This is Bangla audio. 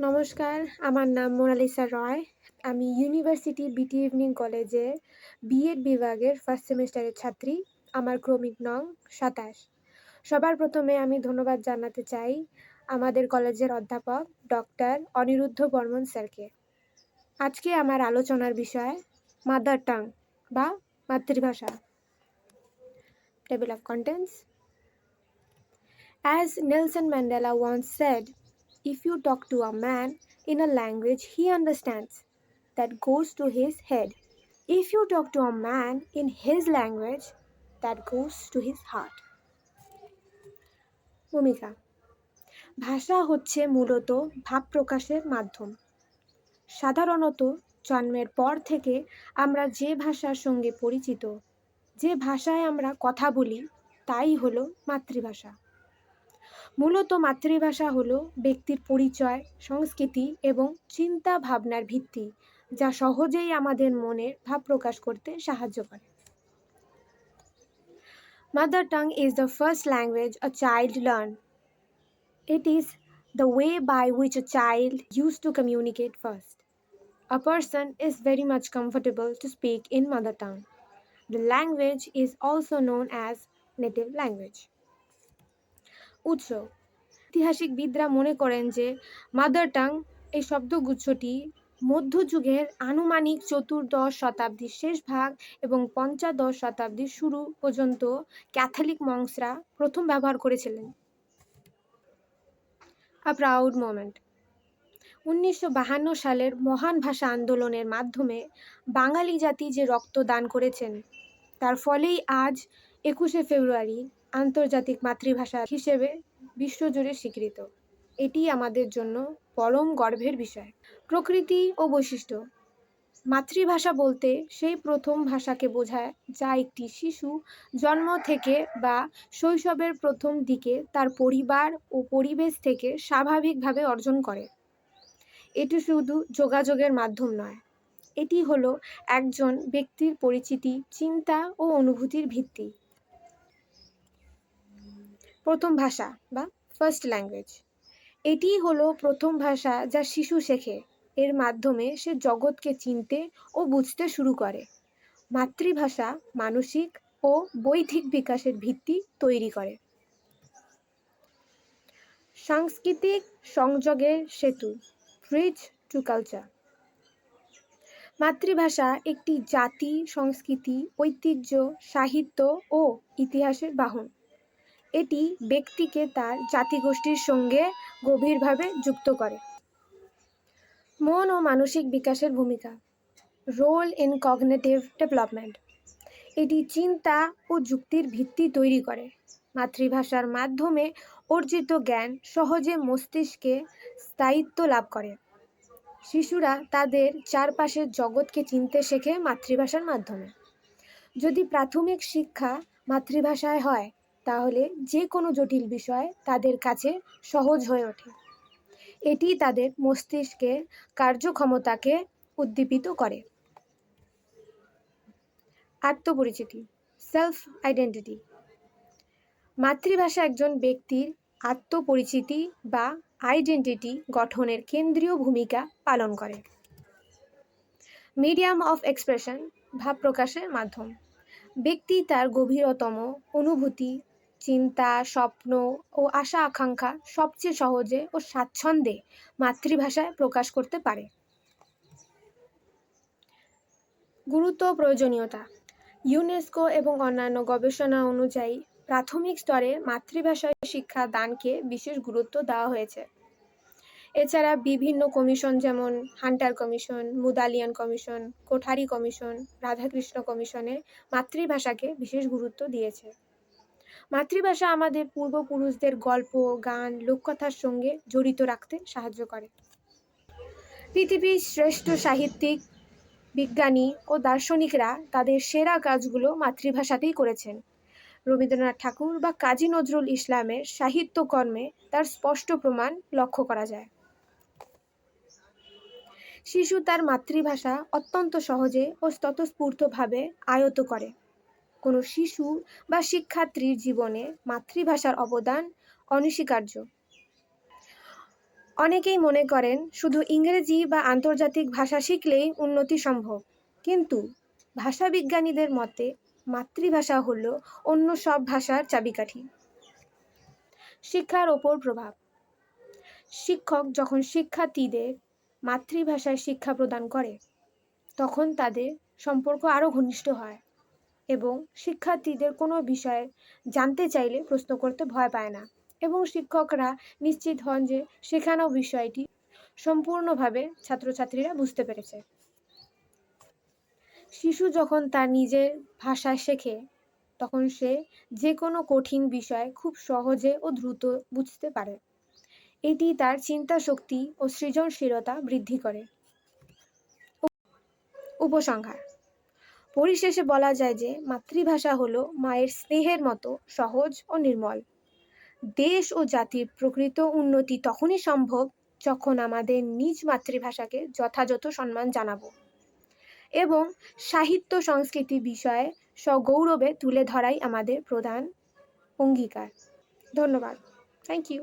নমস্কার, আমার নাম মোনালিসা রয়। আমি ইউনিভার্সিটি বিটি ইভনিং কলেজে বিএড বিভাগের ফার্স্ট সেমেস্টারের ছাত্রী। আমার ক্রমিক নং ২৭। সবার প্রথমে আমি ধন্যবাদ জানাতে চাই আমাদের কলেজের অধ্যাপক ডক্টর অনিরুদ্ধ বর্মন স্যারকে। আজকে আমার আলোচনার বিষয় মাদার টাং বা মাতৃভাষা। Table of contents. As Nelson Mandela once said, if you talk to a man in a language he understands, that goes to his head. If you talk to a man in his language, that goes to his heart. ভূমিকা। ভাষা হচ্ছে মূলত ভাব প্রকাশের মাধ্যম। সাধারণত জন্মের পর থেকে আমরা যে ভাষার সঙ্গে পরিচিত, যে ভাষায় আমরা কথা বলি, তাই হলো মাতৃভাষা। মূলত মাতৃভাষা হলো ব্যক্তির পরিচয়, সংস্কৃতি এবং চিন্তা ভাবনার ভিত্তি, যা সহজেই আমাদের মনের ভাব প্রকাশ করতে সাহায্য করে। Mother tongue is the first language a child learns. It is the way by which a child used to communicate first. A person is very much comfortable to speak in mother tongue. The language is also known as native language. উৎস। ঐতিহাসিকবিদরা মনে করেন যে মাদার টাং এই শব্দগুচ্ছটি মধ্যযুগের আনুমানিক চতুর্দশ শতাব্দীর শেষ ভাগ এবং পঞ্চদশ শতাব্দীর শুরু পর্যন্ত ক্যাথলিক মঙ্কসরা প্রথম ব্যবহার করেছিলেন। আ প্রাউড মোমেন্ট। 1952 সালের মহান ভাষা আন্দোলনের মাধ্যমে বাঙালি জাতি যে রক্ত দান করেছেন, তার ফলেই আজ 21শে ফেব্রুয়ারি আন্তর্জাতিক মাতৃভাষা হিসেবে বিশ্বজুড়ে স্বীকৃত। এটি আমাদের জন্য পরম গর্বের বিষয়। প্রকৃতি ও বৈশিষ্ট্য। মাতৃভাষা বলতে সেই প্রথম ভাষাকে বোঝায় যা একটি শিশু জন্ম থেকে বা শৈশবের প্রথম দিকে তার পরিবার ও পরিবেশ থেকে স্বাভাবিকভাবে অর্জন করে। এটি শুধু যোগাযোগের মাধ্যম নয়, এটি হলো একজন ব্যক্তির পরিচিতি, চিন্তা ও অনুভূতির ভিত্তি। প্রথম ভাষা বা ফার্স্ট ল্যাঙ্গুয়েজ। এটিই হলো প্রথম ভাষা যা শিশু শেখে। এর মাধ্যমে সে জগৎকে চিনতে ও বুঝতে শুরু করে। মাতৃভাষা মানসিক ও বৌদ্ধিক বিকাশের ভিত্তি তৈরি করে। সাংস্কৃতিক সংযোগের সেতু, ব্রিজ টু কালচার। মাতৃভাষা একটি জাতি, সংস্কৃতি, ঐতিহ্য, সাহিত্য ও ইতিহাসের বাহন। এটি ব্যক্তিকে তার জাতিগোষ্ঠীর সঙ্গে গভীরভাবে যুক্ত করে। মন ও মানসিক বিকাশের ভূমিকা, রোল ইন কগনিটিভ ডেভেলপমেন্ট। এটি চিন্তা ও যুক্তির ভিত্তি তৈরি করে। মাতৃভাষার মাধ্যমে অর্জিত জ্ঞান সহজে মস্তিষ্কে স্থায়িত্ব লাভ করে। শিশুরা তাদের চারপাশের জগৎকে চিনতে শেখে মাতৃভাষার মাধ্যমে। যদি প্রাথমিক শিক্ষা মাতৃভাষায় হয়, তাহলে যে কোনো জটিল বিষয় তাদের কাছে সহজ হয়ে ওঠে। এটি তাদের মস্তিষ্কের কার্যক্ষমতাকে উদ্দীপিত করে। আত্মপরিচিতি, সেলফ আইডেন্টিটি। মাতৃভাষা একজন ব্যক্তির আত্মপরিচিতি বা আইডেন্টিটি গঠনের কেন্দ্রীয় ভূমিকা পালন করে। মিডিয়াম অফ এক্সপ্রেশন, ভাব প্রকাশের মাধ্যম। ব্যক্তি তার গভীরতম অনুভূতি, চিন্তা, স্বপ্ন ও আশা আকাঙ্ক্ষা সবচেয়ে সহজে ও স্বাচ্ছন্দ্যে মাতৃভাষায় প্রকাশ করতে পারে। গুরুত্ব ও প্রয়োজনীয়তা। ইউনেস্কো এবং অন্যান্য গবেষণা অনুযায়ী প্রাথমিক স্তরে মাতৃভাষায় শিক্ষা দানকে বিশেষ গুরুত্ব দেওয়া হয়েছে। এছাড়া বিভিন্ন কমিশন যেমন Hunter commission, Mudaliar commission, Kothari commission, Radhakrishna কমিশনে মাতৃভাষাকে বিশেষ গুরুত্ব দিয়েছে। মাতৃভাষা আমাদের পূর্বপুরুষদের গল্প, গান, লোককথার সঙ্গে জড়িত রাখতে সাহায্য করে। পৃথিবীর শ্রেষ্ঠ সাহিত্যিক, বিজ্ঞানী ও দার্শনিকরা তাদের সেরা কাজগুলো মাতৃভাষাতেই করেছেন। রবীন্দ্রনাথ ঠাকুর বা কাজী নজরুল ইসলামের সাহিত্যকর্মে তার স্পষ্ট প্রমাণ লক্ষ্য করা যায়। শিশু তার মাতৃভাষা অত্যন্ত সহজে ও স্বতঃস্ফূর্তভাবে আয়ত্ত করে। কোনো শিশু বা শিক্ষার্থীর জীবনে মাতৃভাষার অবদান অনস্বীকার্য। অনেকেই মনে করেন শুধু ইংরেজি বা আন্তর্জাতিক ভাষা শিখলেই উন্নতি সম্ভব, কিন্তু ভাষাবিজ্ঞানীদের মতে মাতৃভাষা হলো অন্য সব ভাষার চাবিকাঠি। শিক্ষার ওপর প্রভাব। শিক্ষক যখন শিক্ষার্থীদের মাতৃভাষায় শিক্ষা প্রদান করে, তখন তাদের সম্পর্ক আরও ঘনিষ্ঠ হয় এবং শিক্ষার্থীদের কোনো বিষয়ে জানতে চাইলে প্রশ্ন করতে ভয় পায় না, এবং শিক্ষকরা নিশ্চিত হন যে শেখানো বিষয়টি সম্পূর্ণভাবে ছাত্রছাত্রীরা বুঝতে পেরেছে। শিশু যখন তার নিজের ভাষায় শেখে, তখন সে যে কোনো কঠিন বিষয় খুব সহজে ও দ্রুত বুঝতে পারে। এটি তার চিন্তা শক্তি ও সৃজনশীলতা বৃদ্ধি করে। উপসংহার। পরিশেষে বলা যায় যে মাতৃভাষা হলো মায়ের স্নেহের মতো সহজ ও নির্মল। দেশ ও জাতির প্রকৃত উন্নতি তখনই সম্ভব যখন আমাদের নিজ মাতৃভাষাকে যথাযথ সম্মান জানাবো এবং সাহিত্য সংস্কৃতি বিষয়ে সগৌরবে তুলে ধরাই আমাদের প্রধান অঙ্গীকার। ধন্যবাদ। Thank you.